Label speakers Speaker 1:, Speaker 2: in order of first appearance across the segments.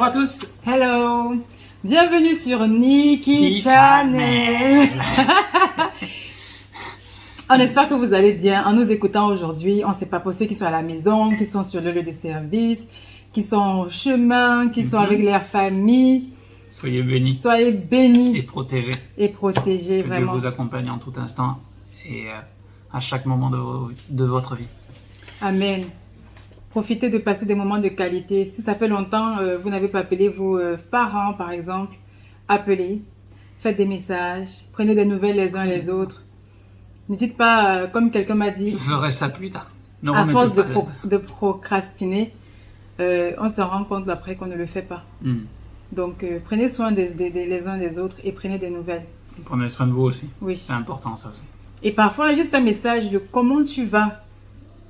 Speaker 1: Bonjour à tous.
Speaker 2: Hello. Bienvenue sur Nikki Channel. On espère que vous allez bien en nous écoutant aujourd'hui. On ne sait pas pour ceux qui sont à la maison, qui sont sur le lieu de service, qui sont au chemin, qui sont avec leur famille.
Speaker 1: Soyez bénis.
Speaker 2: Soyez bénis.
Speaker 1: Et protégés.
Speaker 2: Et protégés,
Speaker 1: que
Speaker 2: vraiment.
Speaker 1: Dieu vous accompagne en tout instant et à chaque moment de votre vie.
Speaker 2: Amen. Profitez de passer des moments de qualité. Si ça fait longtemps, vous n'avez pas appelé vos parents, par exemple, appelez, faites des messages, prenez des nouvelles les uns les autres. Ne dites pas, comme quelqu'un m'a dit,
Speaker 1: je ferai ça plus tard. Non,
Speaker 2: à force de procrastiner, on se rend compte après qu'on ne le fait pas. Donc, prenez soin les uns des autres et prenez des nouvelles.
Speaker 1: Prenez soin de vous aussi.
Speaker 2: Oui.
Speaker 1: C'est important, ça aussi.
Speaker 2: Et parfois, juste un message de comment tu vas,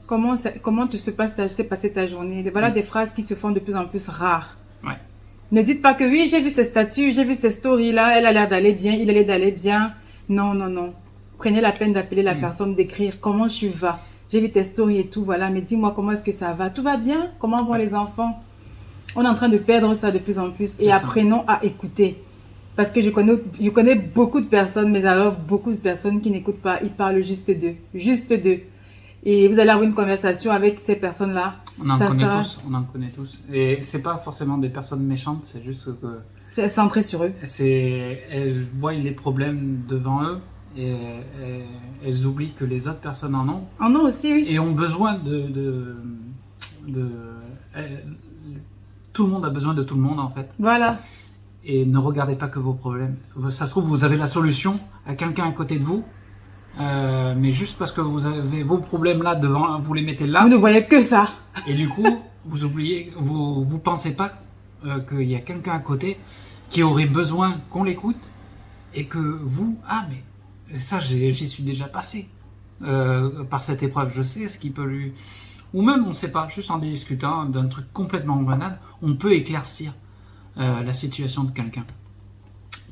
Speaker 2: comment s'est passée ta journée. Voilà des phrases qui se font de plus en plus rares.
Speaker 1: Ouais.
Speaker 2: Ne dites pas que oui, j'ai vu ses statuts, j'ai vu ses stories là, elle a l'air d'aller bien, il a l'air d'aller bien. Non, non, non. Prenez la peine d'appeler la personne, d'écrire comment tu vas. J'ai vu tes stories et tout, voilà, mais dis-moi comment est-ce que ça va. Tout va bien? Comment vont les enfants? On est en train de perdre ça de plus en plus et apprenons à écouter. Parce que je connais beaucoup de personnes, mais alors beaucoup de personnes qui n'écoutent pas, ils parlent juste d'eux. Juste d'eux. Et vous allez avoir une conversation avec ces personnes-là.
Speaker 1: On en connaît tous. Et c'est pas forcément des personnes méchantes, c'est juste que...
Speaker 2: C'est centré sur eux.
Speaker 1: Elles voient les problèmes devant eux et elles oublient que les autres personnes en ont.
Speaker 2: En ont aussi, oui.
Speaker 1: Et ont besoin tout le monde a besoin de tout le monde, en fait.
Speaker 2: Voilà.
Speaker 1: Et ne regardez pas que vos problèmes. Ça se trouve, vous avez la solution à quelqu'un à côté de vous. Mais juste parce que vous avez vos problèmes là devant, vous les mettez là.
Speaker 2: Vous ne voyez que ça.
Speaker 1: Et du coup, vous oubliez, vous pensez pas qu'il y a quelqu'un à côté qui aurait besoin qu'on l'écoute et que vous, mais ça j'y suis déjà passé par cette épreuve, je sais ce qui peut lui... Ou même on ne sait pas, juste en discutant d'un truc complètement banal, on peut éclaircir la situation de quelqu'un.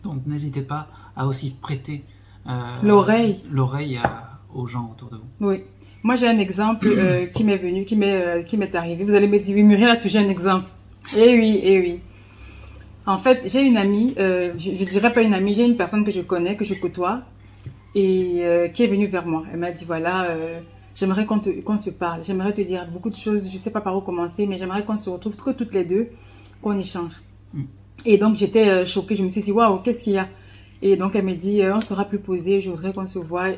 Speaker 1: Donc n'hésitez pas à aussi prêter l'oreille aux gens autour de vous.
Speaker 2: Oui. Moi, j'ai un exemple qui m'est arrivé. Vous allez me dire, oui, Muriel a toujours un exemple. Eh oui, eh oui. En fait, j'ai une amie, je dirais pas une amie, j'ai une personne que je connais, que je côtoie, et qui est venue vers moi. Elle m'a dit, voilà, j'aimerais qu'on se parle. J'aimerais te dire beaucoup de choses. Je sais pas par où commencer, mais j'aimerais qu'on se retrouve toutes les deux, qu'on échange. Et donc, j'étais choquée. Je me suis dit, waouh, qu'est-ce qu'il y a? Et donc, elle me dit, on sera plus posé, je voudrais qu'on se voie.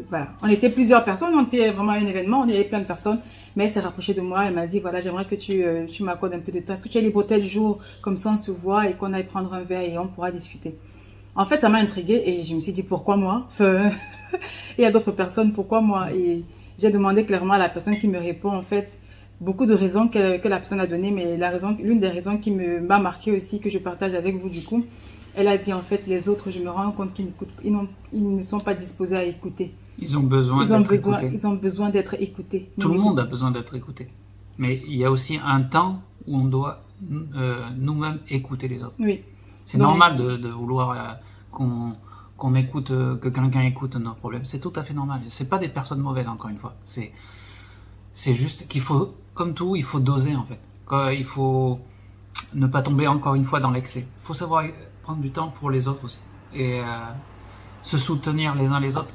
Speaker 2: Voilà. On était plusieurs personnes, on était vraiment à un événement, on y avait plein de personnes. Mais elle s'est rapprochée de moi, elle m'a dit, voilà, j'aimerais que tu m'accordes un peu de temps. Est-ce que tu es libre tel jour, comme ça on se voit et qu'on aille prendre un verre et on pourra discuter. En fait, ça m'a intriguée et je me suis dit, pourquoi moi? Il y a d'autres personnes, pourquoi moi? Et j'ai demandé clairement à la personne qui me répond, en fait, beaucoup de raisons que la personne a données, mais l'une des raisons qui m'a marqué aussi, que je partage avec vous du coup, elle a dit en fait, les autres, je me rends compte qu'ils ne sont pas disposés à écouter.
Speaker 1: Ils ont besoin d'être écoutés.
Speaker 2: Ils ont besoin d'être écoutés.
Speaker 1: Tout le monde a besoin d'être écouté. Mais il y a aussi un temps où on doit nous-mêmes écouter les autres. Oui. C'est normal de vouloir qu'on écoute, que quelqu'un écoute nos problèmes. C'est tout à fait normal. C'est pas des personnes mauvaises, encore une fois. C'est juste qu'il faut, comme tout, il faut doser en fait. Il faut ne pas tomber encore une fois dans l'excès. Il faut savoir prendre du temps pour les autres aussi. Et se soutenir les uns les autres.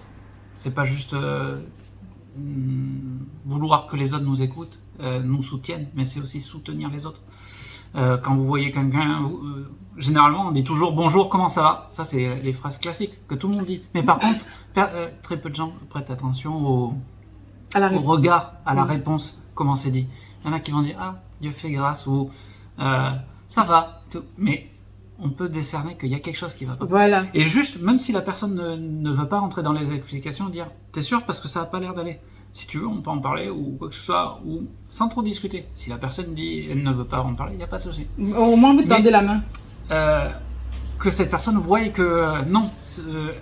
Speaker 1: C'est pas juste vouloir que les autres nous écoutent, nous soutiennent, mais c'est aussi soutenir les autres. Quand vous voyez quelqu'un, généralement on dit toujours bonjour, comment ça va? Ça c'est les phrases classiques que tout le monde dit. Mais par contre, très peu de gens prêtent attention au regard, à la réponse, comment c'est dit. Il y en a qui vont dire ah, Dieu fait grâce ou ça va, tout. Mais on peut décerner qu'il y a quelque chose qui va pas.
Speaker 2: Voilà.
Speaker 1: Et juste, même si la personne ne veut pas rentrer dans les explications, dire t'es sûr parce que ça n'a pas l'air d'aller. Si tu veux, on peut en parler ou quoi que ce soit, ou sans trop discuter. Si la personne dit elle ne veut pas en parler, il n'y a pas de souci.
Speaker 2: Au moins vous tendez la main.
Speaker 1: Que cette personne voie que non,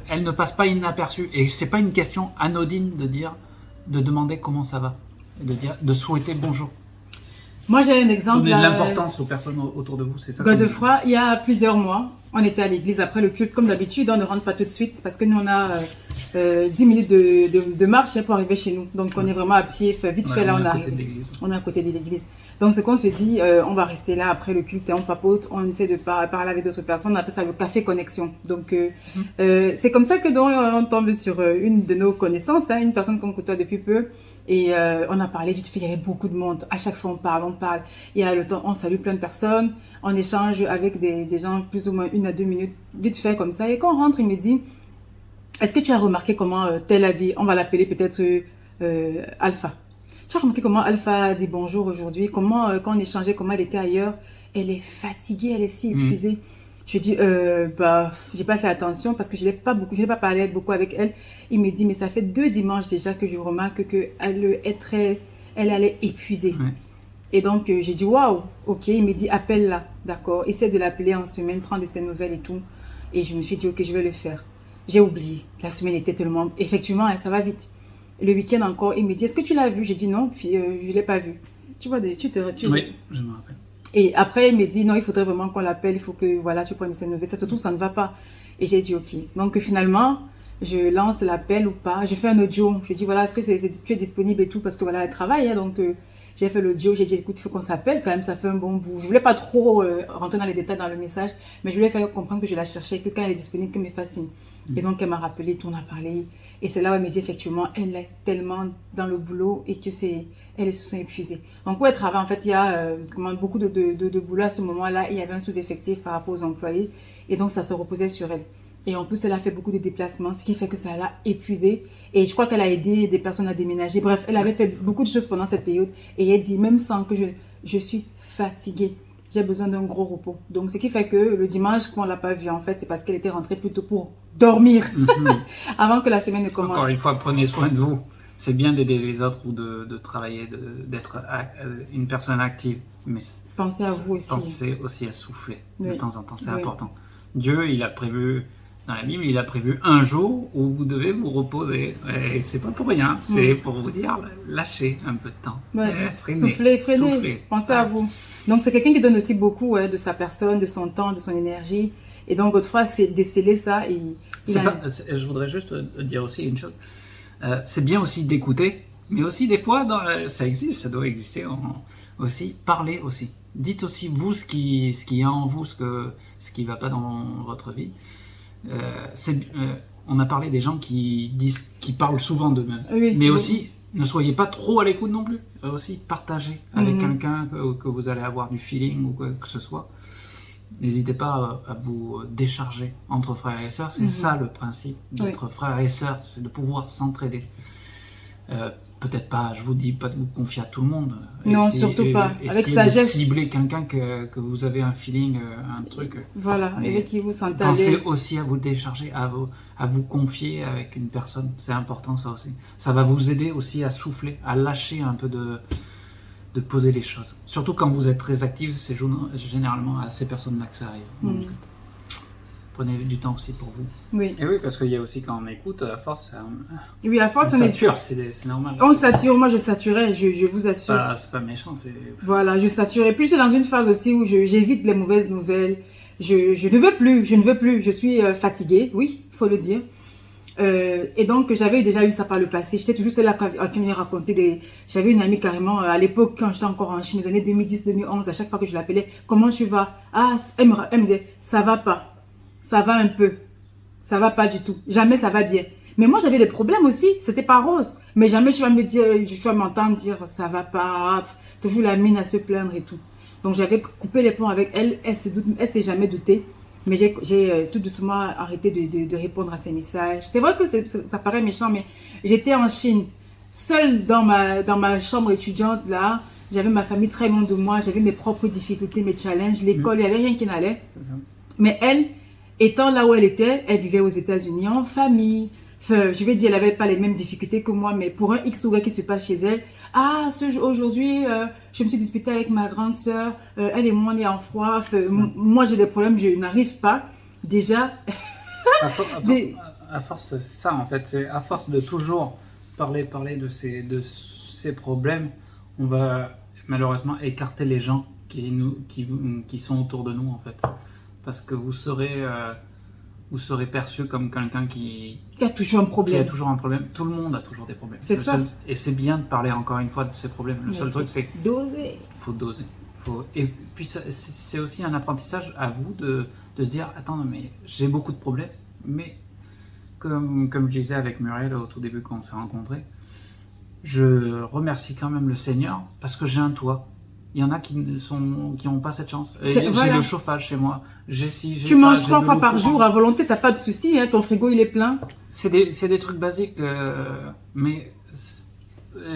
Speaker 1: elle ne passe pas inaperçue. Et c'est pas une question anodine de demander comment ça va, de souhaiter bonjour.
Speaker 2: Moi, j'ai un exemple.
Speaker 1: Donner de l'importance aux personnes autour de vous, c'est ça.
Speaker 2: Godefroy, il y a plusieurs mois, on était à l'église après le culte. Comme d'habitude, on ne rentre pas tout de suite parce que nous, on a 10 minutes de marche pour arriver chez nous. Donc, on est vraiment à pied, vite fait, là, on arrive. On est à côté de l'église. Donc, ce qu'on se dit, on va rester là après le culte, on papote, on essaie de parler avec d'autres personnes, on appelle ça le café connexion. Donc, c'est comme ça que on tombe sur une de nos connaissances, hein, une personne qu'on côtoie depuis peu. Et on a parlé vite fait, il y avait beaucoup de monde. À chaque fois, on parle. Et à le temps, on salue plein de personnes, on échange avec des gens plus ou moins 1 à 2 minutes, vite fait comme ça. Et quand on rentre, il me dit, est-ce que tu as remarqué comment tel a dit, on va l'appeler peut-être Alpha. Tu as remarqué comment Alpha a dit bonjour aujourd'hui, comment quand on échangeait, comment elle était ailleurs, elle est fatiguée, elle est si épuisée. Je dis j'ai pas fait attention parce que je n'ai pas parlé beaucoup avec elle. Il me dit mais ça fait 2 dimanches déjà que je remarque que elle allait épuisée. Et donc j'ai dit waouh, ok. Il me dit appelle-la, d'accord. Essaie de l'appeler en semaine, prends de ses nouvelles et tout. Et je me suis dit ok, je vais le faire. J'ai oublié. La semaine était tellement effectivement ça va vite. Le week-end encore, il me dit est-ce que tu l'as vu? J'ai dit non, je l'ai pas vu. Tu vois, oui, je me rappelle. Et après, il me dit, non, il faudrait vraiment qu'on l'appelle, il faut que, voilà, tu prennes ces nouvelles. Ça, surtout, ça ne va pas. Et j'ai dit, ok. Donc, finalement, je lance l'appel ou pas. Je fais un audio. Je dis, voilà, est-ce que tu es disponible et tout? Parce que, voilà, elle travaille. Hein, donc, j'ai fait l'audio. J'ai dit, écoute, il faut qu'on s'appelle quand même. Ça fait un bon bout. Je voulais pas trop rentrer dans les détails dans le message. Mais je voulais faire comprendre que je la cherchais, que quand elle est disponible, qu'elle me fascine. Et donc, elle m'a rappelé, tout on a parlé. Et c'est là où elle me dit, effectivement, elle est tellement dans le boulot et que elle est sous épuisée. Donc, où elle travaille, en fait, il y a beaucoup de boulot à ce moment-là. Il y avait un sous-effectif par rapport aux employés. Et donc, ça se reposait sur elle. Et en plus, elle a fait beaucoup de déplacements, ce qui fait que ça l'a épuisée. Et je crois qu'elle a aidé des personnes à déménager. Bref, elle avait fait beaucoup de choses pendant cette période. Et elle dit, même sans que je suis fatiguée. J'ai besoin d'un gros repos. Donc, ce qui fait que le dimanche, quand on l'a pas vue, en fait, c'est parce qu'elle était rentrée plutôt pour dormir avant que la semaine ne commence.
Speaker 1: Encore une fois, prenez soin de vous. C'est bien d'aider les autres ou de travailler, d'être une personne active. Mais
Speaker 2: pensez à vous aussi.
Speaker 1: Pensez aussi à souffler de temps en temps. C'est important. Dieu, il a prévu, dans la Bible, il a prévu un jour où vous devez vous reposer. Et c'est pas pour rien. C'est pour vous dire, lâchez un peu de temps.
Speaker 2: Freinez. Pensez à vous. Donc, c'est quelqu'un qui donne aussi beaucoup de sa personne, de son temps, de son énergie. Et donc, autrefois, c'est déceler ça.
Speaker 1: Je voudrais juste dire aussi une chose. C'est bien aussi d'écouter, mais aussi des fois, ça existe, ça doit exister aussi. Parlez aussi. Dites aussi, vous, ce qui y a en vous, ce qui ne va pas dans votre vie. On a parlé des gens qui parlent souvent d'eux-mêmes. Mais aussi, ne soyez pas trop à l'écoute non plus. Aussi, partagez avec quelqu'un que vous allez avoir du feeling ou quoi que ce soit. N'hésitez pas à vous décharger entre frères et sœurs. C'est ça le principe d'être frères et sœurs, c'est de pouvoir s'entraider. Peut-être pas, je vous dis pas de vous confier à tout le monde.
Speaker 2: Non, surtout pas. Avec sagesse.
Speaker 1: Cibler quelqu'un que vous avez un feeling, un truc.
Speaker 2: Voilà, avec qui vous sentez à
Speaker 1: l'aise.
Speaker 2: Pensez
Speaker 1: aussi à vous décharger, à vous confier avec une personne. C'est important ça aussi. Ça va vous aider aussi à souffler, à lâcher un peu de poser les choses. Surtout quand vous êtes très actif, c'est généralement à ces personnes-là que ça arrive. Donc, prenez du temps aussi pour vous.
Speaker 2: Oui.
Speaker 1: Et oui, parce qu'il y a aussi quand on écoute, à force,
Speaker 2: on
Speaker 1: sature, c'est normal.
Speaker 2: On sature, moi je saturais, je vous assure.
Speaker 1: C'est pas méchant, c'est...
Speaker 2: Voilà, je sature. Et puis je suis dans une phase aussi où j'évite les mauvaises nouvelles. Je ne veux plus, je suis fatiguée, oui, il faut le dire. Et donc j'avais déjà eu ça par le passé. J'étais toujours celle-là qui me racontait j'avais une amie carrément à l'époque quand j'étais encore en Chine, les années 2010-2011, à chaque fois que je l'appelais, comment tu vas? Ah, elle me disait, ça va pas, ça va un peu, ça va pas du tout, jamais ça va bien. Mais moi j'avais des problèmes aussi, c'était pas rose, mais jamais tu vas m'entendre dire ça va pas, toujours la mine à se plaindre et tout. Donc j'avais coupé les ponts avec elle, elle s'est jamais doutée. Mais j'ai tout doucement arrêté de répondre à ces messages. C'est vrai que ça paraît méchant, mais j'étais en Chine, seule dans ma chambre étudiante là. J'avais ma famille très loin de moi, j'avais mes propres difficultés, mes challenges, l'école, il n'y avait rien qui n'allait. Mais elle, étant là où elle était, elle vivait aux États-Unis en famille. Enfin, je vais dire, elle n'avait pas les mêmes difficultés que moi, mais pour un X ou Y qui se passe chez elle, aujourd'hui, je me suis disputée avec ma grande sœur, elle et moi, on est en froid, moi j'ai des problèmes, je n'arrive pas. Déjà...
Speaker 1: à force, c'est ça en fait, c'est à force de toujours parler de ces problèmes, on va malheureusement écarter les gens qui sont autour de nous en fait. Parce que vous vous serez perçu comme quelqu'un qui
Speaker 2: a toujours un problème.
Speaker 1: Qui a toujours un problème. Tout le monde a toujours des problèmes.
Speaker 2: C'est ça.
Speaker 1: Et c'est bien de parler encore une fois de ces problèmes. Le seul truc, c'est
Speaker 2: doser.
Speaker 1: Il faut doser. Et puis c'est aussi un apprentissage à vous de se dire, attends, mais j'ai beaucoup de problèmes, mais comme je disais avec Muriel au tout début quand on s'est rencontrés, je remercie quand même le Seigneur parce que j'ai un toit. Il y en a qui n'ont pas cette chance. J'ai le chauffage chez moi.
Speaker 2: Tu manges 3 fois par jour à volonté, t'as pas de souci, hein, ton frigo il est plein.
Speaker 1: C'est des trucs basiques, mais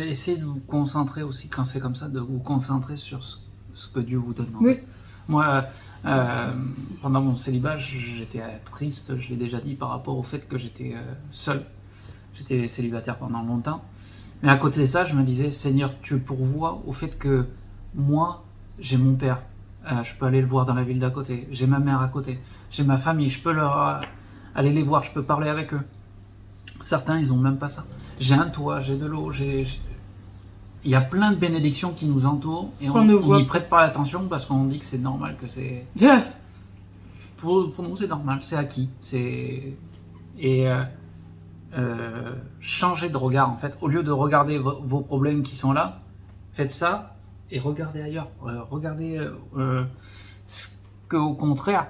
Speaker 1: essayez de vous concentrer aussi quand c'est comme ça, de vous concentrer sur ce que Dieu vous donne.
Speaker 2: Oui.
Speaker 1: Moi, pendant mon célibat, j'étais triste, je l'ai déjà dit, par rapport au fait que j'étais seul. J'étais célibataire pendant longtemps. Mais à côté de ça, je me disais, Seigneur, tu pourvois au fait que moi, j'ai mon père. Je peux aller le voir dans la ville d'à côté. J'ai ma mère à côté. J'ai ma famille. Je peux aller les voir. Je peux parler avec eux. Certains, ils n'ont même pas ça. J'ai un toit, j'ai de l'eau. Il y a plein de bénédictions qui nous entourent et on n'y prête pas attention parce qu'on dit que c'est normal, que c'est... Pour nous, c'est normal. C'est acquis. Changer de regard, en fait. Au lieu de regarder vos problèmes qui sont là, faites ça et regardez ailleurs. Regardez au contraire,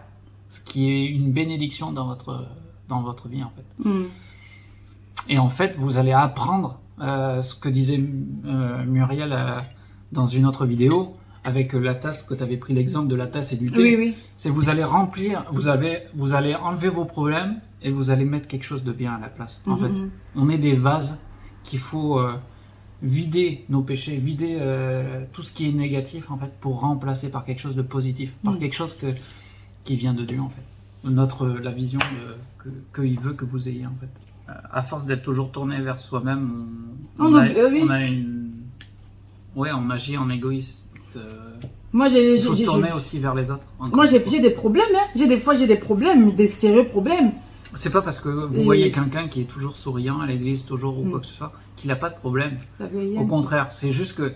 Speaker 1: ce qui est une bénédiction dans votre vie, en fait. Et en fait, vous allez apprendre ce que disait Muriel dans une autre vidéo, avec la tasse, que tu avais pris l'exemple de la tasse et du thé.
Speaker 2: Oui.
Speaker 1: C'est vous allez remplir, vous allez enlever vos problèmes et vous allez mettre quelque chose de bien à la place. En fait, on est des vases qu'il faut vider nos péchés, vider tout ce qui est négatif, en fait, pour remplacer par quelque chose de positif, par quelque chose qui vient de Dieu, en fait. La vision qu'il veut que vous ayez, en fait. À force d'être toujours tourné vers soi-même, on agit en égoïste.
Speaker 2: Moi,
Speaker 1: il faut se tourner aussi vers les autres.
Speaker 2: Moi, j'ai des problèmes. Hein. J'ai des problèmes, des sérieux problèmes.
Speaker 1: C'est pas parce que vous voyez quelqu'un qui est toujours souriant à l'église, toujours ou quoi que ce soit, qu'il n'a pas de problème. Au contraire, c'est juste que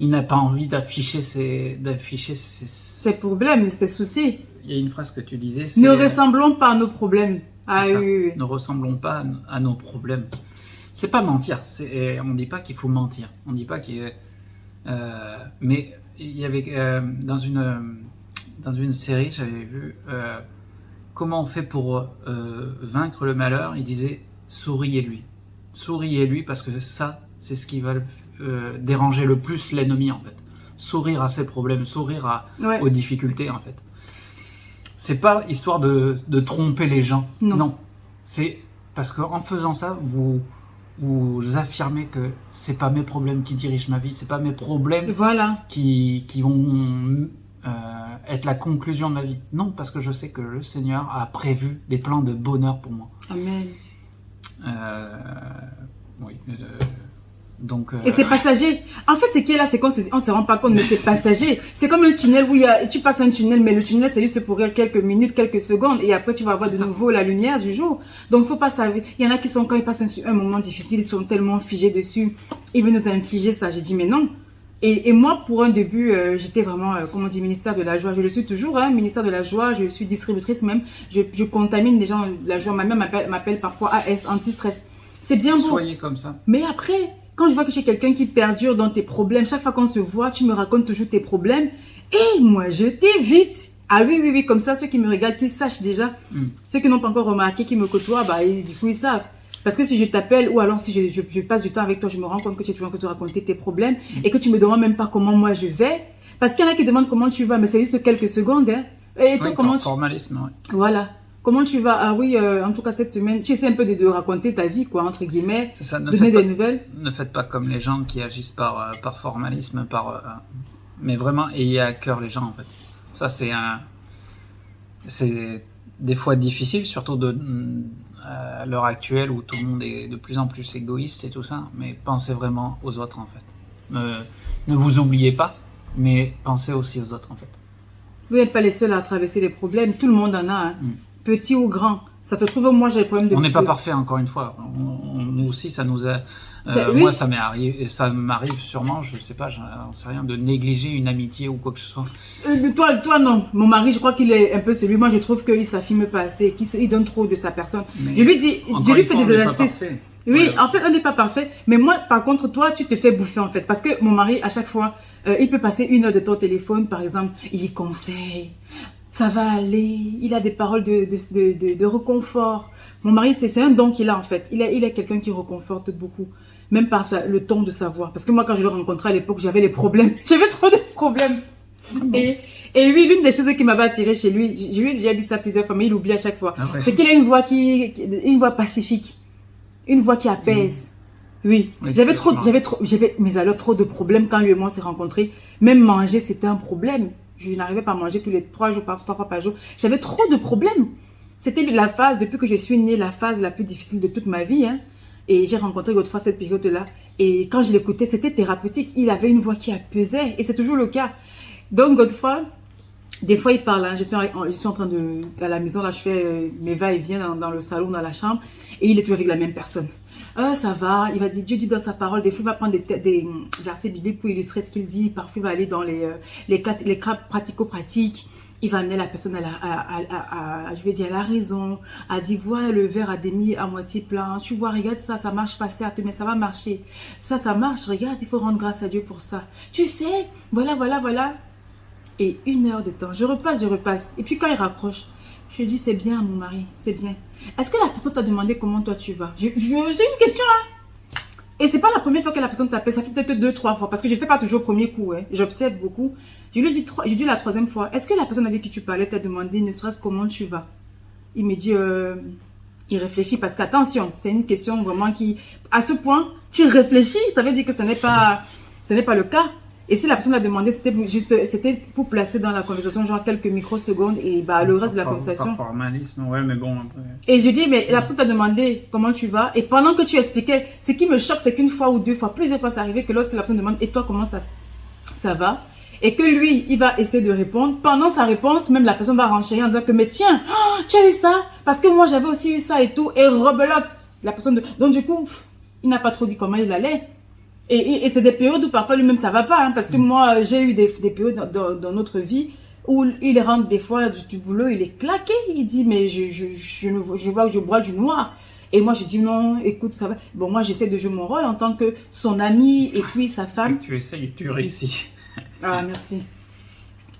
Speaker 1: il n'a pas envie d'afficher ses
Speaker 2: problèmes, ses soucis.
Speaker 1: Il y a une phrase que tu disais.
Speaker 2: Ne ressemblons pas à nos problèmes. Oui.
Speaker 1: Ne ressemblons pas à nos problèmes. C'est pas mentir. On dit pas qu'il faut mentir. On dit pas qu'il. Mais il y avait dans une série, j'avais vu comment on fait pour vaincre le malheur. Il disait souriez-lui parce que ça, c'est ce qui va déranger le plus l'ennemi, en fait. Sourire à ses problèmes, sourire aux difficultés, en fait. C'est pas histoire de tromper les gens. Non. C'est parce qu'en faisant ça, vous affirmez que c'est pas mes problèmes qui dirigent ma vie, c'est pas mes problèmes qui vont être la conclusion de ma vie. Non, parce que je sais que le Seigneur a prévu des plans de bonheur pour moi.
Speaker 2: Amen.
Speaker 1: Oui. Donc,
Speaker 2: et c'est passager. En fait, ce qui est là, c'est qu'on se rend pas compte, mais c'est passager. C'est comme un tunnel où tu passes un tunnel, mais le tunnel, c'est juste pour quelques minutes, quelques secondes, et après, tu vas avoir de nouveau la lumière du jour. Donc, faut pas savoir. Il y en a qui sont, quand ils passent un moment difficile, ils sont tellement figés dessus. Ils veulent nous infliger ça. J'ai dit, mais non. Et moi, pour un début, j'étais vraiment, comme on dit, ministère de la joie. Je le suis toujours, hein, ministère de la joie. Je suis distributrice même. Je contamine les gens de la joie. Ma mère m'appelle parfois AS, anti-stress. C'est bien beau.
Speaker 1: Soyez comme ça.
Speaker 2: Mais après, quand je vois que tu es quelqu'un qui perdure dans tes problèmes, chaque fois qu'on se voit, tu me racontes toujours tes problèmes. Et moi, je t'évite. Ah oui, comme ça, ceux qui me regardent, qui sachent déjà. Ceux qui n'ont pas encore remarqué, qui me côtoient, du coup, ils savent. Parce que si je t'appelle ou alors si je passe du temps avec toi, je me rends compte que tu es toujours en train de te raconter tes problèmes et que tu me demandes même pas comment moi je vais. Parce qu'il y en a qui demandent comment tu vas, mais c'est juste quelques secondes. Hein. Et toi, comment
Speaker 1: formalisme, oui.
Speaker 2: Voilà. Comment tu vas? Ah oui, en tout cas cette semaine, tu essaies un peu de raconter ta vie, quoi, entre guillemets, donner des nouvelles.
Speaker 1: Ne faites pas comme les gens qui agissent par formalisme, mais vraiment ayez à cœur les gens, en fait. Ça, c'est des fois difficile, surtout à l'heure actuelle où tout le monde est de plus en plus égoïste et tout ça, mais pensez vraiment aux autres, en fait. Ne vous oubliez pas, mais pensez aussi aux autres, en fait.
Speaker 2: Vous n'êtes pas les seuls à traverser les problèmes, tout le monde en a, hein. Petit ou grand. Ça se trouve, moi j'ai des problèmes de...
Speaker 1: On n'est pas parfait, encore une fois. aussi, ça nous a...
Speaker 2: oui.
Speaker 1: Moi, ça m'arrive sûrement, je sais pas, j'en sais rien, de négliger une amitié ou quoi que ce soit.
Speaker 2: Toi, non. Mon mari, je crois qu'il est un peu celui. Moi, je trouve qu'il s'affirme pas assez, qu'il donne trop de sa personne.
Speaker 1: Mais
Speaker 2: je lui fais des exercices. Oui,
Speaker 1: ouais.
Speaker 2: En fait, on n'est pas parfait. Mais moi, par contre, toi, tu te fais bouffer, en fait. Parce que mon mari, à chaque fois, il peut passer 1 heure de ton téléphone, par exemple, il conseille. Ça va aller. Il a des paroles de réconfort. Mon mari, c'est un don qu'il a, en fait. Il est quelqu'un qui réconforte beaucoup. Même par le ton de sa voix. Parce que moi, quand je le rencontrais à l'époque, j'avais les problèmes. J'avais trop de problèmes. Et lui, l'une des choses qui m'avait attiré chez lui, je lui ai déjà dit ça plusieurs fois, mais il oublie à chaque fois.
Speaker 1: Ah ouais.
Speaker 2: C'est qu'il a une voix pacifique. Une voix qui apaise. Oui. J'avais mais alors trop de problèmes quand lui et moi on s'est rencontrés. Même manger, c'était un problème. Je n'arrivais pas à manger tous les 3 fois par jour. J'avais trop de problèmes. C'était la phase, depuis que je suis née, la phase la plus difficile de toute ma vie, hein. Et j'ai rencontré Godefroy cette période-là. Et quand je l'écoutais, c'était thérapeutique. Il avait une voix qui apaisait. Et c'est toujours le cas. Donc, Godefroy, des fois, il parle. Hein. Je suis en train de... À la maison, là, je fais mes va-et-vient dans le salon, dans la chambre. Et il est toujours avec la même personne. Ça va. Il va dire, Dieu dit dans sa parole. Des fois, il va prendre des versets bibliques pour illustrer ce qu'il dit. Parfois, il va aller dans les cas pratico-pratiques. Il va amener la personne je vais dire, à la raison, à dire, vois le verre à demi, à moitié plein, tu vois, regarde ça, ça marche pas, certes, mais ça va marcher. Ça marche, regarde, il faut rendre grâce à Dieu pour ça. Tu sais, voilà. Et 1 heure de temps, je repasse. Et puis quand il raccroche, je dis, c'est bien, mon mari, c'est bien. Est-ce que la personne t'a demandé comment toi tu vas? J'ai une question là. Et c'est pas la première fois que la personne t'appelle, ça fait peut-être 2-3 fois, parce que je fais pas toujours au premier coup, hein. J'observe beaucoup. Je lui ai dit la 3e fois, est-ce que la personne avec qui tu parlais t'a demandé ne serait-ce comment tu vas? Il me dit, il réfléchit, parce qu'attention, c'est une question vraiment qui, à ce point, tu réfléchis, ça veut dire que ce n'est pas le cas. Et si la personne a demandé, c'était pour placer dans la conversation genre quelques microsecondes et bah le reste de la conversation.
Speaker 1: Par formalisme, ouais, mais bon après.
Speaker 2: Et je dis, mais la personne t'a demandé comment tu vas et pendant que tu expliquais, ce qui me choque, c'est qu'une fois ou 2 fois, plusieurs fois, c'est arrivé que lorsque la personne demande, et toi comment ça va? Et que lui, il va essayer de répondre. Pendant sa réponse, même la personne va renchérir en disant que, mais tiens, tu as eu ça? Parce que moi, j'avais aussi eu ça et tout. Et rebelote. La personne Donc, du coup, il n'a pas trop dit comment il allait. Et c'est des périodes où parfois lui-même, ça va pas. Hein, parce que moi, j'ai eu des périodes dans notre vie où il rentre des fois du boulot, il est claqué. Il dit, mais je vois que je bois du noir. Et moi, je dis non, écoute, ça va. Bon, moi, j'essaie de jouer mon rôle en tant que son ami et puis sa femme.
Speaker 1: Tu essayes, tu réussis.
Speaker 2: Ah, merci.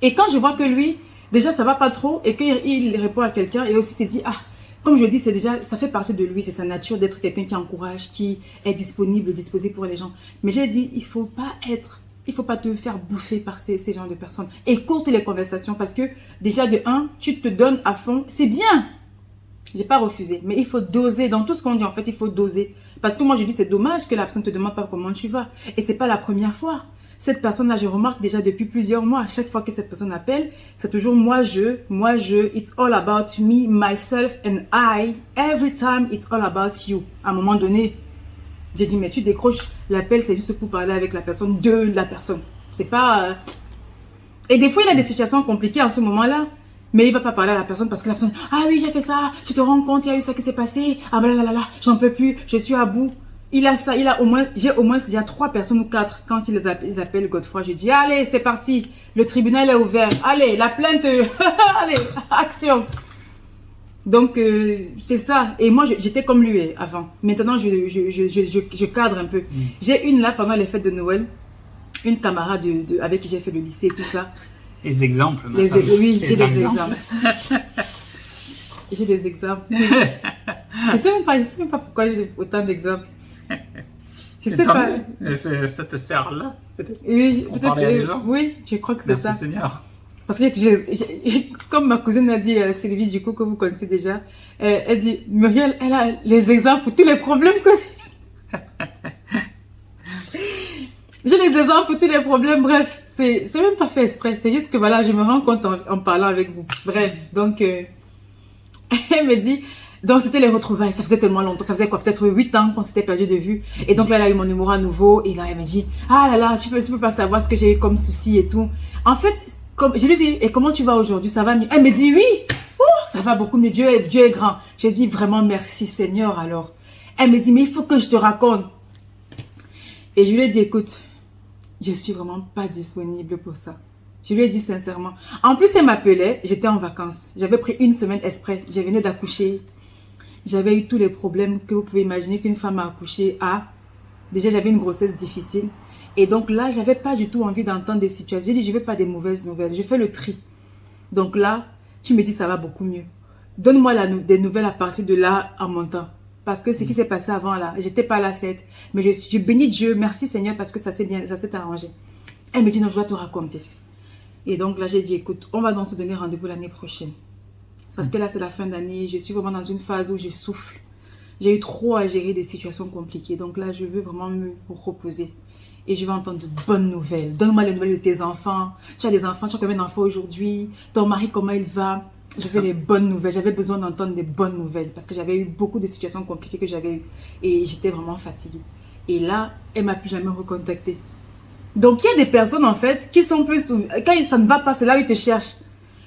Speaker 2: Et quand je vois que lui, déjà, ça va pas trop et qu'il répond à quelqu'un et aussi te dit, comme je dis, ça fait partie de lui, c'est sa nature d'être quelqu'un qui encourage, qui est disponible, disposé pour les gens. Mais j'ai dit, il faut pas te faire bouffer par ces genres de personnes. Écoute les conversations parce que déjà de 1, tu te donnes à fond, c'est bien. J'ai pas refusé, mais il faut doser. Dans tout ce qu'on dit, en fait, il faut doser. Parce que moi, je dis, c'est dommage que la personne te demande pas comment tu vas. Et c'est pas la première fois. Cette personne-là, je remarque déjà depuis plusieurs mois, à chaque fois que cette personne appelle, c'est toujours moi, je, it's all about me, myself and I. Every time, it's all about you. À un moment donné, j'ai dit, mais tu décroches l'appel, c'est juste pour parler avec la personne, de la personne. C'est pas... Et des fois, il a des situations compliquées en ce moment-là, mais il va pas parler à la personne parce que la personne, ah oui, j'ai fait ça, tu te rends compte, il y a eu ça qui s'est passé, ah blablabla, j'en peux plus, je suis à bout. J'ai au moins, il y a 3 personnes ou 4, quand ils appellent Godefroy, je dis, allez, c'est parti, le tribunal est ouvert, allez, la plainte, allez, action. Donc, c'est ça. Et moi, j'étais comme lui avant. Maintenant, je cadre un peu. J'ai une là, pendant les fêtes de Noël, une camarade avec qui j'ai fait le lycée, tout ça.
Speaker 1: Les exemples.
Speaker 2: Oui, j'ai des exemples. J'ai des exemples. Je sais même pas pourquoi j'ai autant d'exemples. Je sais pas.
Speaker 1: Ça te sert là, peut-être?
Speaker 2: Oui, peut-être. Oui, je crois que c'est ça.
Speaker 1: Merci Seigneur.
Speaker 2: Parce que comme ma cousine m'a dit, Sylvie, du coup, que vous connaissez déjà, elle dit, Muriel, elle a les exemples pour tous les problèmes que j'ai les exemples pour tous les problèmes. Bref, c'est même pas fait exprès. C'est juste que voilà, je me rends compte en parlant avec vous. Bref, donc, elle me dit, donc c'était les retrouvailles, ça faisait tellement longtemps, ça faisait quoi, peut-être 8 ans qu'on s'était perdu de vue. Et donc là, elle a eu mon numéro à nouveau, et là, elle me dit, ah là là, tu peux pas savoir ce que j'ai eu comme souci et tout. En fait, comme je lui dis, et comment tu vas aujourd'hui, ça va mieux? Elle me dit, oui, ça va beaucoup mieux, Dieu est grand. J'ai dit, vraiment, merci Seigneur alors. Elle me dit, mais il faut que je te raconte. Et je lui ai dit, écoute, je suis vraiment pas disponible pour ça. Je lui ai dit sincèrement. En plus, elle m'appelait, j'étais en vacances. J'avais pris une semaine exprès. Je venais d'accoucher. J'avais eu tous les problèmes que vous pouvez imaginer qu'une femme a accouché a. Déjà, j'avais une grossesse difficile. Et donc là, j'avais pas du tout envie d'entendre des situations. J'ai dit, je veux pas des mauvaises nouvelles. Je fais le tri. Donc là, tu me dis, ça va beaucoup mieux. Donne-moi des nouvelles à partir de là en montant. Parce que ce qui s'est passé avant là, j'étais pas là, mais je bénis Dieu, merci Seigneur, parce que ça s'est arrangé. Elle me dit, non, je dois te raconter. Et donc là, j'ai dit, écoute, on va donc se donner rendez-vous l'année prochaine. Parce que là, c'est la fin d'année. Je suis vraiment dans une phase où je souffle. J'ai eu trop à gérer des situations compliquées. Donc là, je veux vraiment me reposer. Et je veux entendre de bonnes nouvelles. Donne-moi les nouvelles de tes enfants. Tu as des enfants, tu as combien d'enfants aujourd'hui? Ton mari, comment il va? Je veux les bonnes nouvelles. J'avais besoin d'entendre des bonnes nouvelles. Parce que j'avais eu beaucoup de situations compliquées que j'avais eues. Et j'étais vraiment fatiguée. Et là, elle ne m'a plus jamais recontactée. Donc, il y a des personnes, en fait, qui sont plus... Quand ça ne va pas, c'est là où ils te cherchent.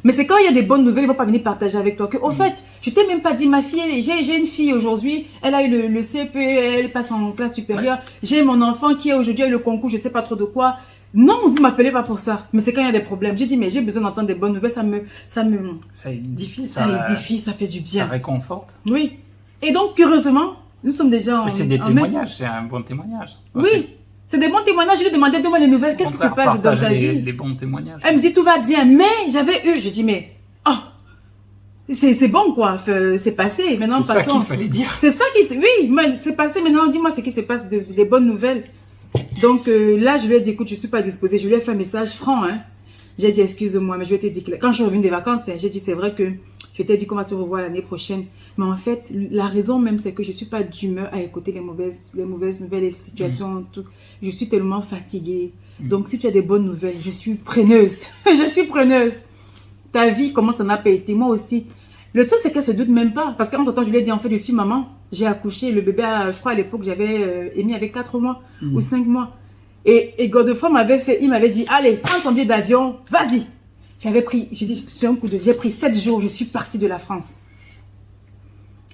Speaker 2: Mais c'est quand il y a des bonnes nouvelles, ils ne vont pas venir partager avec toi. Au fait, je t'ai même pas dit, ma fille, j'ai une fille aujourd'hui, elle a eu le CP, elle passe en classe supérieure. Ouais. J'ai mon enfant qui a aujourd'hui eu le concours, je ne sais pas trop de quoi. Non, vous ne m'appelez pas pour ça. Mais c'est quand il y a des problèmes. J'ai dit, mais j'ai besoin d'entendre des bonnes nouvelles,
Speaker 1: Ça édifie,
Speaker 2: ça édifie, ça fait du bien.
Speaker 1: Ça réconforte.
Speaker 2: Oui. Et donc, curieusement, nous sommes déjà en...
Speaker 1: C'est des témoignages, c'est un bon témoignage.
Speaker 2: Oui. C'est des bons témoignages. Je lui ai demandé, donne-moi les nouvelles. Qu'est-ce qui se passe dans ta vie?
Speaker 1: Les bons témoignages.
Speaker 2: Elle me dit, tout va bien. Mais j'avais eu, je dis, mais, oh, c'est bon, quoi. C'est passé. Maintenant, passons.
Speaker 1: C'est ça qu'il fallait dire.
Speaker 2: C'est ça qui, oui, c'est passé. Maintenant, dis-moi ce qui se passe, des bonnes nouvelles. Donc, là, je lui ai dit, écoute, je suis pas disposée. Je lui ai fait un message franc, hein. J'ai dit, excuse-moi, mais je lui ai dit que quand je suis revenue des vacances, j'ai dit, c'est vrai que je t'ai dit qu'on va se revoir l'année prochaine. Mais en fait, la raison même, c'est que je suis pas d'humeur à écouter les mauvaises nouvelles, les situations, tout. Je suis tellement fatiguée. Donc, si tu as des bonnes nouvelles, je suis preneuse. Je suis preneuse. Ta vie, comment ça n'a pas été? Moi aussi. Le truc, c'est qu'elle se doute même pas. Parce qu'entre temps, je lui ai dit, en fait, je suis maman. J'ai accouché. Le bébé, je crois, à l'époque, j'avais émis avec 4 mois ou 5 mois. Et Godefroy il m'avait dit, allez, prends ton billet d'avion, vas-y. J'ai dit, sur un coup j'ai pris 7 jours, je suis partie de la France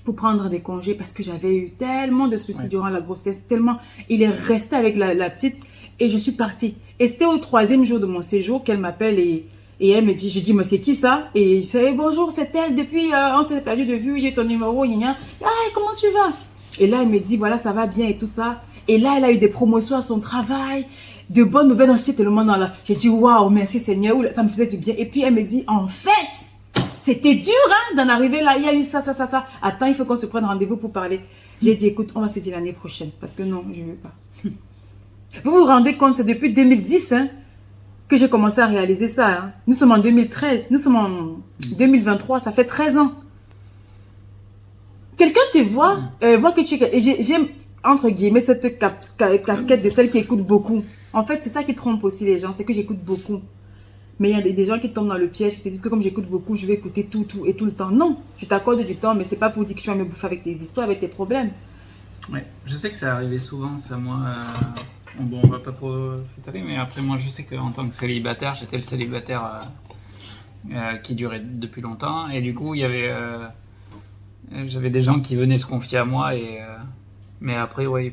Speaker 2: pour prendre des congés parce que j'avais eu tellement de soucis durant la grossesse, tellement. Il est resté avec la petite et je suis partie. Et c'était au 3e jour de mon séjour qu'elle m'appelle et elle me dit, je dis, mais c'est qui ça? Et je dis, bonjour, c'est elle, depuis, on s'est perdu de vue, j'ai ton numéro, gna. Ah, comment tu vas? Et là, elle me dit, voilà, ça va bien et tout ça. Et là, elle a eu des promotions à son travail, de bonnes nouvelles. Donc, j'étais tellement dans la... J'ai dit, waouh, merci Seigneur, ça me faisait du bien. Et puis, elle me dit, en fait, c'était dur hein, d'en arriver là. Il y a eu ça. Attends, il faut qu'on se prenne rendez-vous pour parler. J'ai dit, écoute, on va se dire l'année prochaine. Parce que non, je ne veux pas. Vous vous rendez compte, c'est depuis 2010 hein, que j'ai commencé à réaliser ça. Hein. Nous sommes en 2013, nous sommes en 2023, ça fait 13 ans. Quelqu'un te voit, voit que tu es... J'aime, entre guillemets, cette casquette de celle qui écoute beaucoup. En fait, c'est ça qui trompe aussi les gens, c'est que j'écoute beaucoup. Mais il y a des gens qui tombent dans le piège, qui se disent que comme j'écoute beaucoup, je vais écouter tout et tout le temps. Non, je t'accorde du temps, mais c'est pas pour dire que tu vas me bouffer avec tes histoires, avec tes problèmes.
Speaker 1: Ouais, je sais que ça arrivait souvent, ça moi... Bon, on va pas trop s'étaler, mais après moi je sais qu'en tant que célibataire, j'étais le célibataire qui durait depuis longtemps. Et du coup, il y avait... j'avais des gens qui venaient se confier à moi, mais après, ouais, ils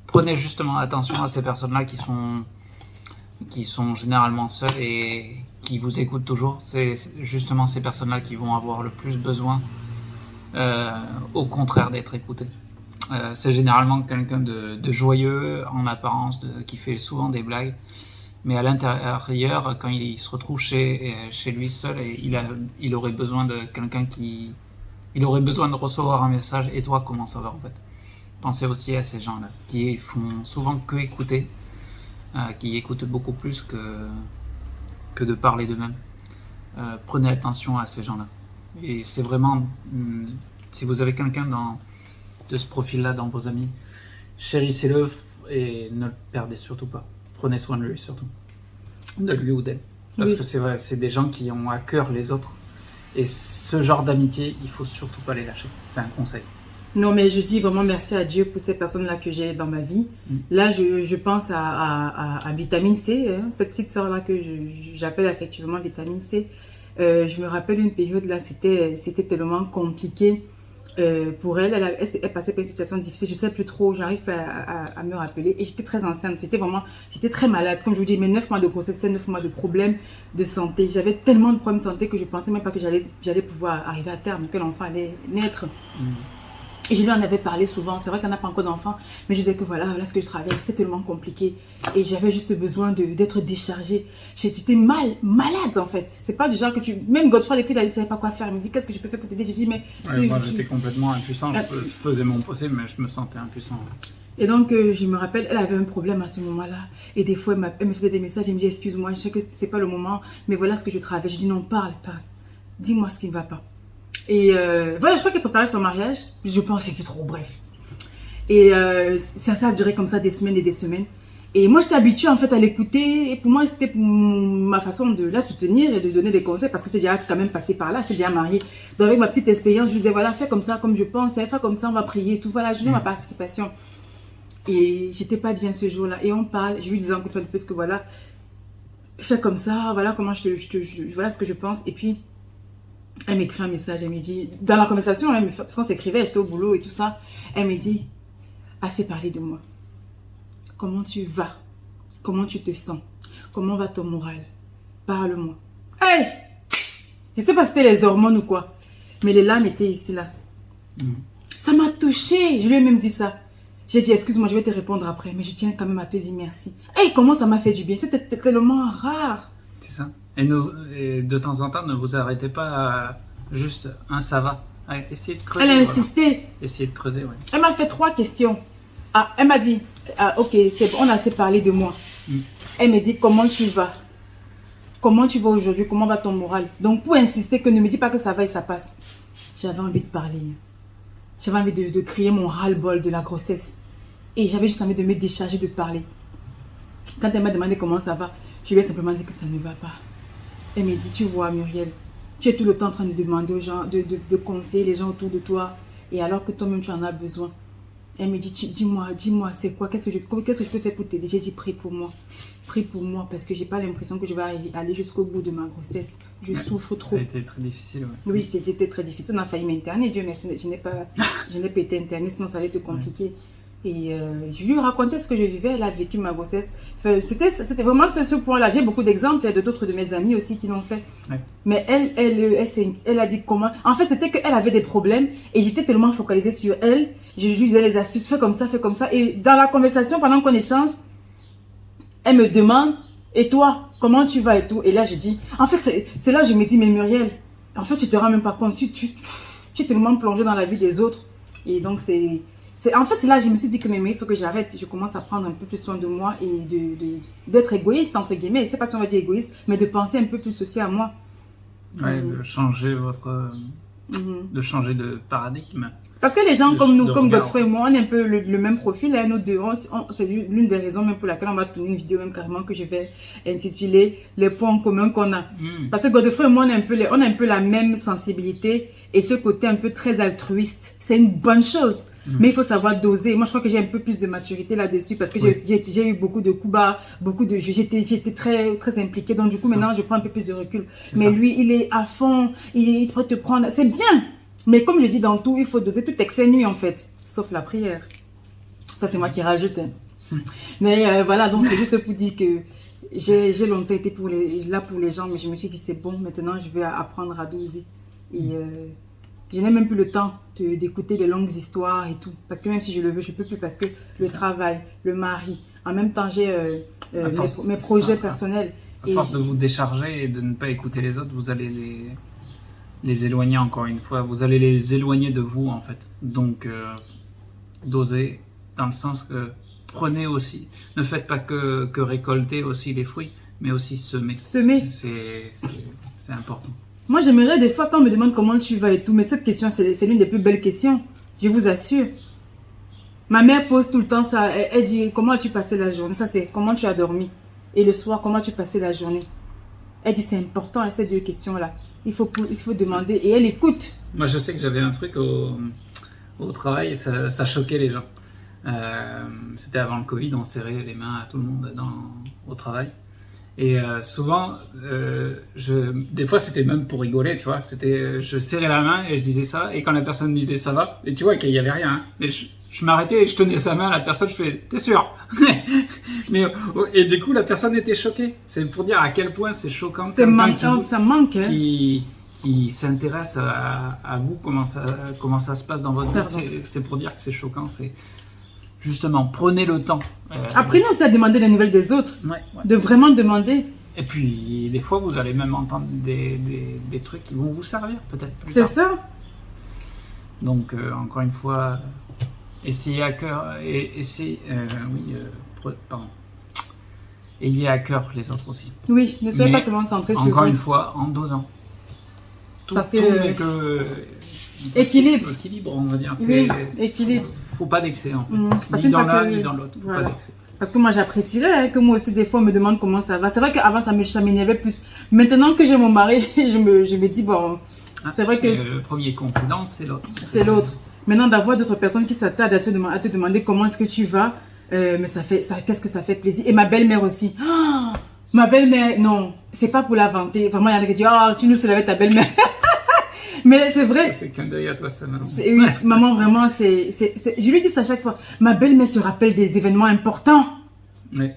Speaker 1: prenaient justement attention à ces personnes-là qui sont généralement seules et qui vous écoutent toujours. C'est justement ces personnes-là qui vont avoir le plus besoin, au contraire, d'être écoutées. C'est généralement quelqu'un de joyeux en apparence, qui fait souvent des blagues, mais à l'intérieur, quand il se retrouve chez lui seul, il aurait besoin de quelqu'un qui... Il aurait besoin de recevoir un message. Et toi, comment ça va en fait? Pensez aussi à ces gens-là qui font souvent que écouter, qui écoutent beaucoup plus que de parler d'eux-mêmes. Prenez attention à ces gens-là. Et c'est vraiment, si vous avez quelqu'un de ce profil-là dans vos amis, chérissez-le et ne le perdez surtout pas. Prenez soin de lui surtout, de lui ou d'elle. Parce que c'est vrai, c'est des gens qui ont à cœur les autres. Et ce genre d'amitié, il faut surtout pas les lâcher. C'est un conseil.
Speaker 2: Non, mais je dis vraiment merci à Dieu pour ces personnes-là que j'ai dans ma vie. Là, je pense à Vitamine C, hein, cette petite sœur-là que j'appelle effectivement Vitamine C. Je me rappelle une période là, c'était tellement compliqué. pour elle, elle passait par une situation difficile. Je ne sais plus trop, j'arrive pas à me rappeler. Et j'étais très enceinte. J'étais très malade. Comme je vous dis, mes 9 mois de grossesse, c'était 9 mois de problèmes de santé. J'avais tellement de problèmes de santé que je ne pensais même pas que j'allais pouvoir arriver à terme, que l'enfant allait naître. Et je lui en avais parlé souvent. C'est vrai qu'on n'a pas encore d'enfant, mais je disais que voilà ce que je traverse, c'était tellement compliqué. Et j'avais juste besoin d'être déchargée. J'étais malade en fait. C'est pas du genre que même Godefroy, des fois, il ne savait pas quoi faire. Il me dit, qu'est-ce que je peux faire pour t'aider? J'ai dit, mais...
Speaker 1: moi, j'étais complètement impuissant. Je faisais mon possible, mais je me sentais impuissant.
Speaker 2: Et donc, je me rappelle, elle avait un problème à ce moment-là. Et des fois, elle me faisait des messages. Elle me dit, excuse-moi, je sais que c'est pas le moment, mais voilà ce que je traverse. Je dis, non, parle. Dis-moi ce qui ne va pas. Et voilà, je crois qu'elle préparait son mariage. Je pense, c'est plus trop, bref. Et ça a duré comme ça des semaines et des semaines. Et moi, j'étais habituée en fait à l'écouter. Et pour moi, c'était ma façon de la soutenir et de donner des conseils parce que j'étais déjà quand même passée par là. J'étais déjà mariée. Donc, avec ma petite expérience, je lui disais, voilà, fais comme ça, comme je pense. Fais comme ça, on va prier. Tout, voilà, je donne ma participation. Et j'étais pas bien ce jour-là. Et on parle, je lui disais encore plus que voilà, fais comme ça, voilà comment voilà ce que je pense. Et puis, elle m'écrit un message, elle me dit, dans la conversation, parce qu'on s'écrivait, j'étais au boulot et tout ça, elle me dit, assez parlé de moi. Comment tu vas? Comment tu te sens? Comment va ton moral? Parle-moi. Hey! Je sais pas si c'était les hormones ou quoi, mais les larmes étaient ici, là. Ça m'a touchée, je lui ai même dit ça. J'ai dit, excuse-moi, je vais te répondre après, mais je tiens quand même à te dire merci. Hey, comment ça m'a fait du bien, c'était tellement rare.
Speaker 1: C'est ça. Et de temps en temps, ne vous arrêtez pas à juste un ça va. Essayez de creuser.
Speaker 2: Elle a insisté.
Speaker 1: Voilà. Essayez de creuser, oui.
Speaker 2: Elle m'a fait 3 questions. Ah, elle m'a dit, ok, c'est bon, on a assez parlé de moi. Elle me dit, comment tu vas? Comment tu vas aujourd'hui? Comment va ton moral? Donc, pour insister que ne me dis pas que ça va et ça passe. J'avais envie de parler. J'avais envie de crier mon ras-le-bol de la grossesse. Et j'avais juste envie de me décharger de parler. Quand elle m'a demandé comment ça va, je lui ai simplement dit que ça ne va pas. Elle m'a dit, tu vois Muriel, tu es tout le temps en train de demander aux gens, de conseiller les gens autour de toi. Et alors que toi-même tu en as besoin. Elle me dit, dis-moi, c'est quoi? Qu'est-ce que je peux faire pour t'aider? J'ai dit, prie pour moi. Prie pour moi parce que j'ai pas l'impression que je vais aller jusqu'au bout de ma grossesse. Je souffre trop.
Speaker 1: Ça a été très difficile, ouais.
Speaker 2: Oui, c'était très difficile. On a failli m'interner. Dieu merci, je n'ai pas été internée, sinon ça allait être compliqué. Et je lui racontais ce que je vivais. Elle a vécu ma grossesse. Enfin, c'était vraiment ce point-là. J'ai beaucoup d'exemples de d'autres de mes amis aussi qui l'ont fait. Ouais. Mais elle a dit comment. En fait, c'était qu'elle avait des problèmes et j'étais tellement focalisée sur elle. Je lui disais les astuces, fais comme ça, fais comme ça. Et dans la conversation, pendant qu'on échange, elle me demande, et toi, comment tu vas et tout. Et là, je dis, en fait, c'est là que je me dis, mais Muriel, en fait, tu te rends même pas compte. Tu es tellement plongée dans la vie des autres. Et donc, en fait, c'est là que je me suis dit que il faut que j'arrête. Je commence à prendre un peu plus soin de moi et d'être égoïste, entre guillemets. Je ne sais pas si on va dire égoïste, mais de penser un peu plus aussi à moi.
Speaker 1: Ouais, de changer de changer de paradigme.
Speaker 2: Parce que les gens comme nous, comme Godefroy et moi, on est un peu le même profil. Hein, nous deux, c'est l'une des raisons même pour laquelle on va tourner une vidéo même carrément que je vais intituler les points en commun qu'on a. Parce que Godefroy et moi, on a un peu la même sensibilité et ce côté un peu très altruiste. C'est une bonne chose. Mais il faut savoir doser. Moi, je crois que j'ai un peu plus de maturité là-dessus parce que j'ai eu beaucoup de coups bas, j'étais très, très impliquée. Donc, du coup, maintenant, je prends un peu plus de recul. Mais lui, il est à fond. Il peut te prendre. C'est bien. Mais comme je dis dans tout, il faut doser tout excès nuit en fait. Sauf la prière. Ça, c'est moi qui rajoute. Hein. Mais voilà, donc c'est juste pour dire que j'ai longtemps été là pour les gens. Mais je me suis dit, c'est bon, maintenant, je vais apprendre à doser. Et je n'ai même plus le temps d'écouter des longues histoires et tout. Parce que même si je le veux, je ne peux plus parce que le travail, le mari, en même temps, j'ai mes projets personnels.
Speaker 1: À force de vous décharger et de ne pas écouter les autres, vous allez les éloigner encore une fois. Vous allez les éloigner de vous, en fait. Donc, dosez dans le sens que prenez aussi. Ne faites pas que récolter aussi les fruits, mais aussi semer.
Speaker 2: Semer.
Speaker 1: C'est important.
Speaker 2: Moi, j'aimerais des fois quand on me demande comment tu vas et tout, mais cette question, c'est l'une des plus belles questions. Je vous assure. Ma mère pose tout le temps ça. Elle dit, comment as-tu passé la journée? Ça, c'est comment tu as dormi. Et le soir, comment tu as passé la journée? Elle dit, c'est important, ces 2 questions-là. Il faut demander et elle écoute.
Speaker 1: Moi, je sais que j'avais un truc au travail et ça choquait les gens. C'était avant le Covid, on serrait les mains à tout le monde au travail. Et souvent, des fois c'était même pour rigoler, tu vois. Je serrais la main et je disais ça, et quand la personne disait ça va, et tu vois qu'il y avait rien, hein, mais je m'arrêtais et je tenais sa main à la personne, je fais t'es sûr? Et du coup la personne était choquée. C'est pour dire à quel point c'est choquant.
Speaker 2: C'est manquant, ça manque.
Speaker 1: Qui s'intéresse à vous, comment ça se passe dans votre vie. C'est pour dire que c'est choquant. C'est justement, prenez le temps.
Speaker 2: Apprenez aussi à demander les nouvelles des autres.
Speaker 1: Ouais.
Speaker 2: De vraiment demander.
Speaker 1: Et puis, des fois, vous allez même entendre des trucs qui vont vous servir, peut-être plus
Speaker 2: c'est
Speaker 1: tard.
Speaker 2: ça.
Speaker 1: Donc, encore une fois, essayez à cœur. Ayez à cœur les autres aussi.
Speaker 2: Oui, ne soyez pas seulement centré sur vous.
Speaker 1: Encore une fois, en dosant.
Speaker 2: Parce que...
Speaker 1: Équilibre, on va dire.
Speaker 2: Oui, équilibre.
Speaker 1: Faut pas d'excès, en fait. Ni dans l'un, ni dans l'autre. Faut pas d'excès.
Speaker 2: Parce que moi, j'apprécierais que moi aussi, des fois, on me demande comment ça va. C'est vrai qu'avant, ça m'énervait plus. Maintenant que j'ai mon mari, je me dis, bon, c'est vrai que...
Speaker 1: Le premier confident, c'est l'autre.
Speaker 2: C'est l'autre. Maintenant, d'avoir d'autres personnes qui s'attardent à te demander comment est-ce que tu vas, mais qu'est-ce que ça fait plaisir. Et ma belle-mère aussi. Oh, ma belle-mère, non, c'est pas pour la vanter. Vraiment, il y en a qui disent, oh, tu nous soulèves ta belle-mère. Mais c'est vrai.
Speaker 1: C'est qu'un deuil à toi, ça, maman.
Speaker 2: Oui, maman, vraiment, je lui dis ça à chaque fois. Ma belle-mère se rappelle des événements importants.
Speaker 1: Oui.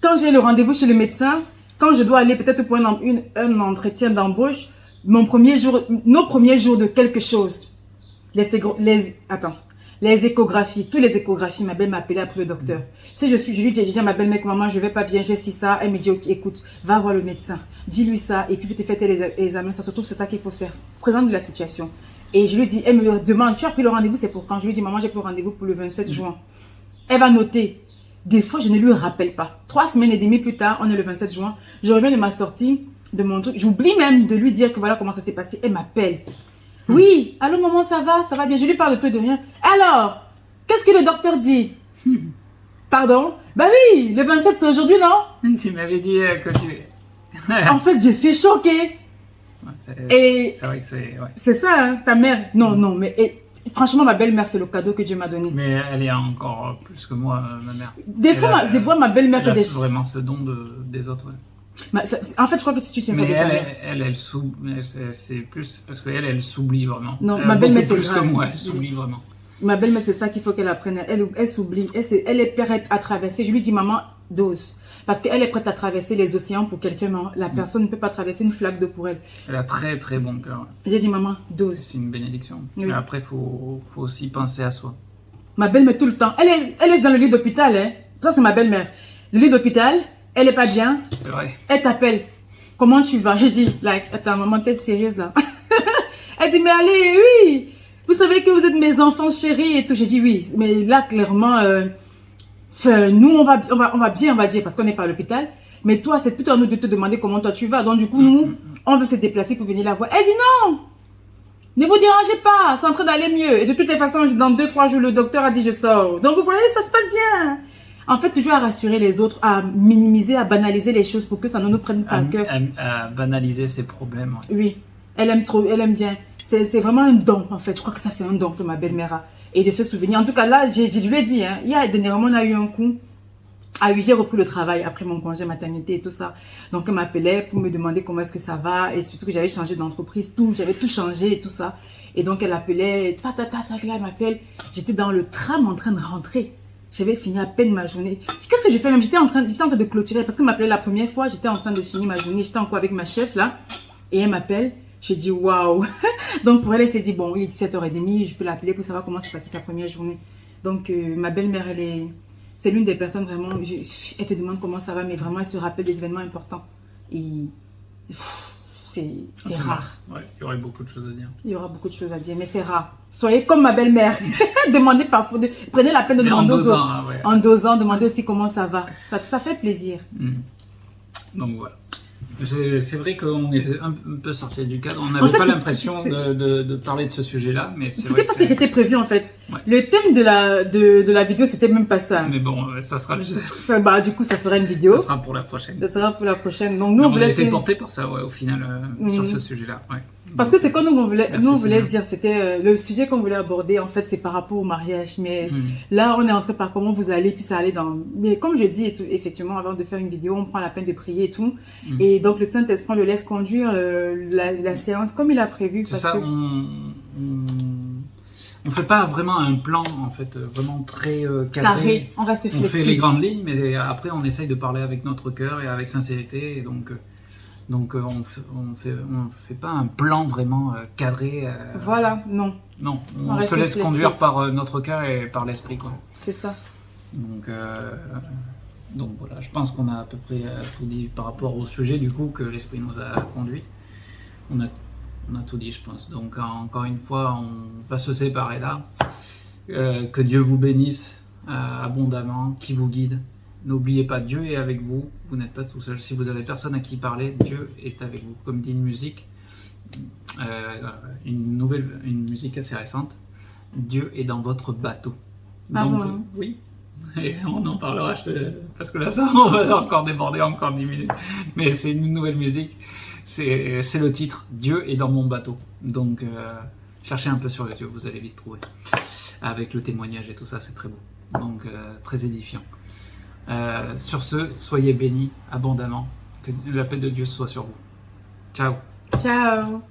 Speaker 2: Quand j'ai le rendez-vous chez le médecin, quand je dois aller peut-être pour un entretien d'embauche, nos premiers jours de quelque chose, les échographies, toutes les échographies, ma belle m'a appelé après le docteur. Si je lui dis à ma belle-mère que maman, je vais pas bien, j'ai ça, elle me dit, ok, écoute, va voir le médecin, dis-lui ça, et puis tu te fais les examens, ça se trouve, c'est ça qu'il faut faire. Présente la situation. Et je lui dis, elle me demande, tu as pris le rendez-vous, c'est pour quand? Je lui dis, maman, j'ai pris le rendez-vous pour le 27 juin. Elle va noter. Des fois, je ne lui rappelle pas. 3 semaines et demie plus tard, on est le 27 juin, je reviens de ma sortie, de mon truc, j'oublie même de lui dire que voilà comment ça s'est passé. Elle m'appelle. Oui, allô maman, ça va bien. Je lui parle de tout et de rien. Alors, qu'est-ce que le docteur dit? Pardon? Bah oui, le 27 c'est aujourd'hui, non?
Speaker 1: Tu m'avais dit que tu...
Speaker 2: En fait, je suis choquée.
Speaker 1: C'est vrai que c'est... Ouais.
Speaker 2: C'est ça, hein, ta mère. Non, mais franchement, ma belle-mère, c'est le cadeau que Dieu m'a donné.
Speaker 1: Mais elle est encore plus que moi, ma mère.
Speaker 2: Des fois, ma belle-mère fait des...
Speaker 1: vraiment ce don des autres, ouais.
Speaker 2: En fait, je crois que si tu tiens ça de ta mère.
Speaker 1: C'est plus parce qu'elle s'oublie vraiment.
Speaker 2: Non, ma belle-mère, c'est
Speaker 1: plus que moi, elle s'oublie vraiment.
Speaker 2: Ma belle-mère, c'est ça qu'il faut qu'elle apprenne. Elle s'oublie. Elle est prête à traverser. Je lui dis, maman, dose. Parce qu'elle est prête à traverser les océans pour quelqu'un. La personne ne peut pas traverser une flaque d'eau pour elle.
Speaker 1: Elle a très, très bon cœur.
Speaker 2: J'ai dit, maman, dose.
Speaker 1: C'est une bénédiction.
Speaker 2: Oui.
Speaker 1: Mais après, il faut aussi penser à soi.
Speaker 2: Ma belle-mère, tout le temps. Elle est dans le lit d'hôpital. Hein. Ça, c'est ma belle-mère. Le lit d'hôpital. Elle est pas bien.
Speaker 1: C'est vrai.
Speaker 2: Elle t'appelle. Comment tu vas? Je dis, attends, maman, t'es sérieuse là? Elle dit, mais allez, oui. Vous savez que vous êtes mes enfants chéris et tout. J'ai dit, oui. Mais là, clairement, nous, on va bien, on va dire, parce qu'on n'est pas à l'hôpital. Mais toi, c'est plutôt à nous de te demander comment toi tu vas. Donc, du coup, nous, on veut se déplacer pour venir la voir. Elle dit, non. Ne vous dérangez pas. C'est en train d'aller mieux. Et de toutes les façons, dans 2-3 jours, le docteur a dit, je sors. Donc, vous voyez, ça se passe bien. En fait, toujours à rassurer les autres, à minimiser, à banaliser les choses pour que ça ne nous prenne pas à cœur.
Speaker 1: À banaliser ses problèmes. Ouais.
Speaker 2: Oui, elle aime trop, elle aime bien. C'est vraiment un don, en fait. Je crois que ça, c'est un don que ma belle-mère a. Et de se souvenir. En tout cas, là, je lui ai dit, hein, dernièrement, on a eu un coup. Ah oui, j'ai repris le travail après mon congé maternité et tout ça. Donc, elle m'appelait pour me demander comment est-ce que ça va. Et surtout que j'avais changé d'entreprise, j'avais tout changé et tout ça. Et donc, elle appelait, là, elle m'appelle. J'étais dans le tram en train de rentrer. J'avais fini à peine ma journée. Qu'est-ce que j'ai fait même? J'étais en train de clôturer parce qu'elle m'appelait la première fois. J'étais en train de finir ma journée. J'étais encore avec ma chef là. Et elle m'appelle. Je dis waouh. Donc pour elle, elle s'est dit bon, il est 17h30. Je peux l'appeler pour savoir comment s'est passée sa première journée. Donc ma belle-mère, c'est l'une des personnes vraiment. Elle te demande comment ça va, mais vraiment elle se rappelle des événements importants. Et c'est rare.
Speaker 1: Ouais, il y aurait beaucoup de choses à dire.
Speaker 2: Il y aura beaucoup de choses à dire, mais c'est rare. Soyez comme ma belle-mère. Demandez parfois, prenez la peine de demander aux autres.
Speaker 1: Hein, ouais.
Speaker 2: En dosant, demandez aussi comment ça va. Ça fait plaisir.
Speaker 1: Donc voilà. C'est vrai qu'on est un peu sorti du cadre. On n'avait pas l'impression de parler de ce sujet-là, mais c'est
Speaker 2: c'était pas ce qui était prévu en fait.
Speaker 1: Ouais.
Speaker 2: Le thème de la vidéo, c'était même pas ça.
Speaker 1: Mais bon, ça sera...
Speaker 2: Du coup, ça fera une vidéo.
Speaker 1: Ça sera pour la prochaine.
Speaker 2: Ça sera pour la prochaine. Donc, nous,
Speaker 1: on a été portés par ça, ouais, au final, sur ce sujet-là. Ouais.
Speaker 2: Parce que c'est quoi nous, on voulait dire, c'était le sujet qu'on voulait aborder, en fait, c'est par rapport au mariage. Mais là, on est entré par comment vous allez, puis ça allait dans... Mais comme je dis, effectivement, avant de faire une vidéo, on prend la peine de prier et tout. Et donc, le Saint-Esprit le laisse conduire la séance comme il a prévu.
Speaker 1: C'est ça, on fait pas vraiment un plan, en fait, vraiment très cadré.
Speaker 2: On reste flexible.
Speaker 1: On fait les grandes lignes, mais après, on essaye de parler avec notre cœur et avec sincérité. Et donc on fait pas un plan vraiment cadré.
Speaker 2: Voilà, non.
Speaker 1: Non, on se laisse conduire par notre cœur et par l'esprit, quoi.
Speaker 2: C'est ça.
Speaker 1: Donc voilà, je pense qu'on a à peu près tout dit par rapport au sujet du coup que l'esprit nous a conduit. On a tout dit, je pense. Donc encore une fois, on va se séparer là. Que Dieu vous bénisse abondamment, qui vous guide. N'oubliez pas, Dieu est avec vous. Vous n'êtes pas tout seul. Si vous avez personne à qui parler, Dieu est avec vous. Comme dit une musique, une musique assez récente. Dieu est dans votre bateau. Donc oui. Et on en parlera, parce que là, ça, on va encore déborder encore 10 minutes. Mais c'est une nouvelle musique. C'est le titre, Dieu est dans mon bateau. Donc, cherchez un peu sur YouTube, vous allez vite trouver. Avec le témoignage et tout ça, c'est très beau. Donc, très édifiant. Sur ce, soyez bénis abondamment. Que la paix de Dieu soit sur vous. Ciao.
Speaker 2: Ciao.